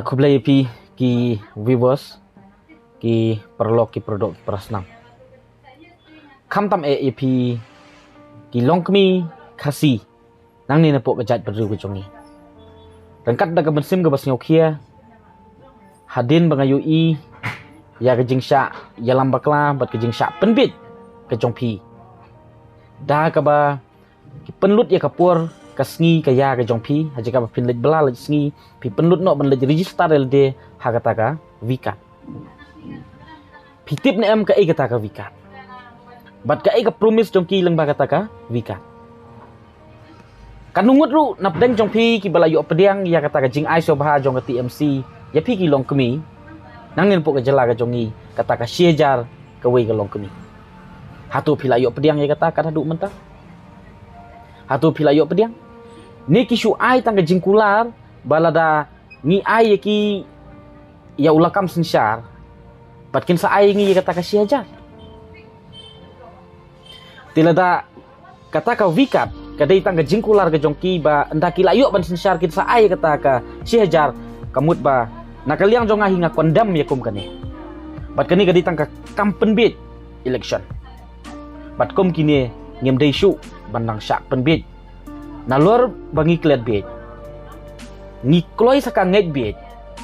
Kublai pi ki viewers ki perlok ki produk ki prasnam. Kam tam pi ki longkmi kasi nang ni napok kejat berdua kecongi. Rengkat dah kebensim ke basnya ukia hadin bangayui ya kejing syak ya lambakla bat kejing syak penbit kejong pi. Dah kaba ki penlut ya kapur kasngi kaya kejong pi haja kaba pinlet bela lej sngi pi penlut no ban lej register LD hakataka vika. Pitip ne am ka ai kataka vika. Bat ka ai ka promise jong ki leng ba kataka vika. Kanungut ru napdeng jong pi ki balayu pediang ya kataka jing ai so bah jong ka TMC ya pi ki long kemi nang nin pok jela ka jongi kataka siejar ka wei ka long kemi. Hatu pilayu pediang ya kataka hadu mentah. Hatu pilayu pediang ni ki shu ai tang ka jingkular balada ni ai ki ya ulakam sensyar patkin sa ai ngi kataka siejar. Tilada kataka vikat kadai tang ka jingkular ka jongki ba endaki layu ban sensyar kin sa ai kataka siejar kamut ba nakaliang jonga hinga kondam ya kum kane. Bat kani kadai tang ka kampen bit election. Bat kum kini ngem dei shu bandang syak penbit. Nalor bangi klet bit. Ni kloi saka ngek bit.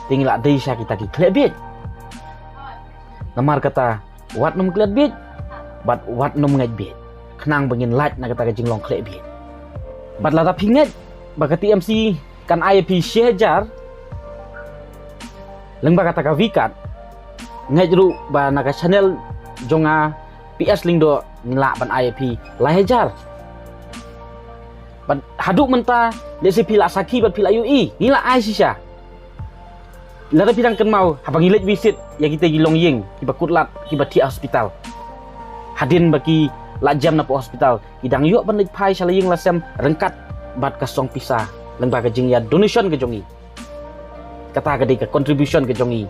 Tingla dei sya kita ki klet bit. Namar kata wat num klet bit. Bat wat num ngek bit. Kenang bangin lat na kata ka jinglong klet bit. Bat lata pinget baka TMC kan IP syejar lengba kata ka vikat ngejru ba naka channel jonga PS lingdo nila ban IP lahejar. Ban haduk menta lesi pila saki bat pila UI nila ai sisya. Lada pidang ken mau habang ilet visit ya kita gilong yeng kiba kutlat kiba ti hospital. Hadin bagi lajam na po hospital idang yuk ban lit pai salayeng lasem rengkat bat kasong pisah lengba ka jing ya donation ke jongi. Kata ka ka contribution ke jongi.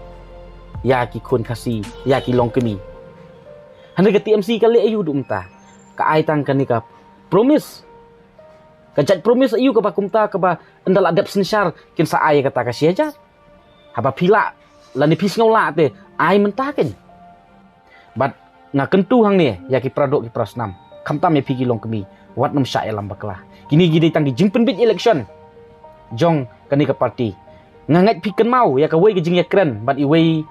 Ya ki kun kasi ya ki long kemi. Hande ke TMC kali ayu dum ta. Ka ai tang kan ka promise. Ka jat promise ayu ka bakumta ka ba endal adap sensyar kin sa ai kata ka sieja. Haba pila lani pis ngola te ai mentaken. Bat nga kentu hang ni ya ki produk ki prasnam. Kamtam ya pigi long kemi. Wat nam sya elam bakla. Kini gidi tang ki jingpen bit election. Jong kani ka parti. Ngangat piken mau ya ka wei ke jing ya kren bat i wei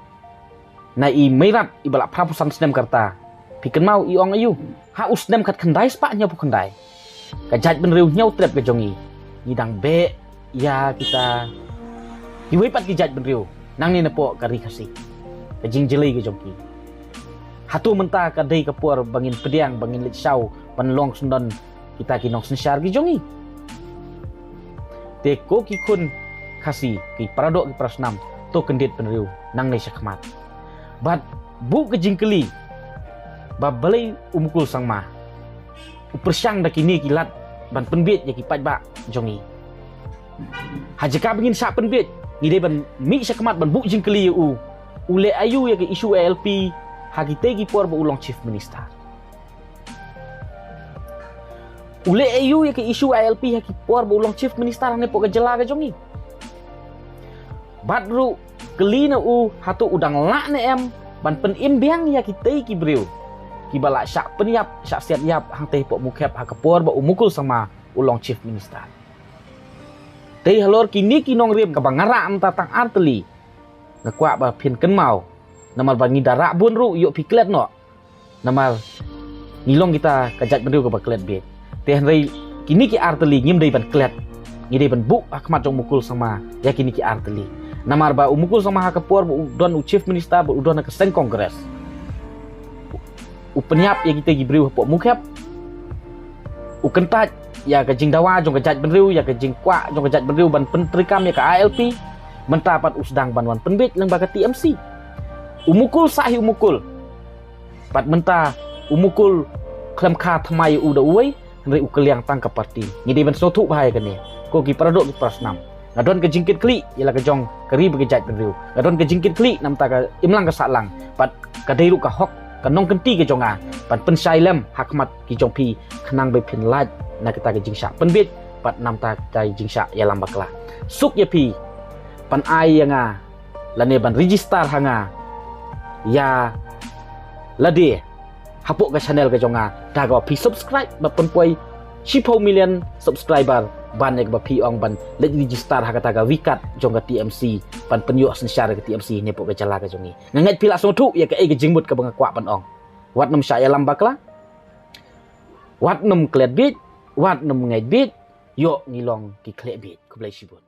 na i meirat i balak prapusan snem karta. Piken mau i ong ayu. Ha usnem kat kendai spa nya pu kendai. Ka jat ben riu nyau trep ke jongi. Ngidang be ya kita i wei pat ki jat ben riu. Nang ni nepo kari kasi. Ka jing jelei ke jongki. Hatu menta ka dei ka puar bangin pediang bangin lit syau pan long sundon kita kinong sensyar ki jongi. Teko ki kun kasi ki paradok ki prasnam to kendit penriu nang nei syakmat. Bat bu ke jingkeli ba balai umkul sang ma. Upersyang da kini kilat ban penbit ya ki patba jongi. Haja ka bangin syak penbit ngide ban mi syakmat ban bu jingkeli u. Ule ayu ya ke isu ALP hagite ki por ba ulong chief minister. Ule ayu ya ke isu ALP haki por ba ulong chief minister ne po ka jela ka jongi. Badru kelina u hatu udang lak ne em ban pen imbiang ya kita ki briu ki bala syak peniap syak siap yap hang teh pok mukhep ha kapor ba umukul sama ulong chief minister. Teh halor kini kinong riem ka bangara am tatang arteli ngakwa ba pin ken mau namal bangi darak bun ru yuk piklet no namal ngilong kita kajat briu ka ba klet be. Teh rei kini ki arteli ngim dei ban klet ngidei ban bu akmat jong mukul sama ya kini ki arteli. Namar ba umukul sama ha kapor don u chief minister ba udon ka seng kongres. U penyap ya kita gibriu pok mukhap. U kentat ya ka jing dawa jong ka jat benriu ya ka jing kwa jong ka jat benriu ban pentrikam ya ka ALP mentapat usdang banwan penbit leng ba ka TMC. Umukul sahi umukul. Pat menta umukul klem kha thamai u da uai rei u keliang tang ka parti. Ngidei ban sotu bahaya ka ni. Ko ki paradok ki prasnam. Ngadon ke jingkit kli ialah ke jong keri begejat benriu. Ngadon ke jingkit kli nam ta ka imlang ka salang. Pat ka deiru ka hok ka nong kenti ke jonga. Pat pensailem hakmat ki jong pi kenang be pin laj na kita ke jingsyak penbit pat nam ta kai jingsyak ya lambakla. Suk ya pi pan ai yang lane ban register hanga ya lade hapuk ke channel ke jonga daga pi subscribe ba pon poi 10 million subscriber ban ek ba pi ong ban le register ha kata ga wikat jonga TMC pan penyu sensyar ke TMC ne pok ke jala ke jongi ngangat pila so thu ya ke e jingbut ke bang kwa pan ong wat num saya lambakla wat num klet bit wat num ngai bit yo ngilong ki klet bit ku blai sibut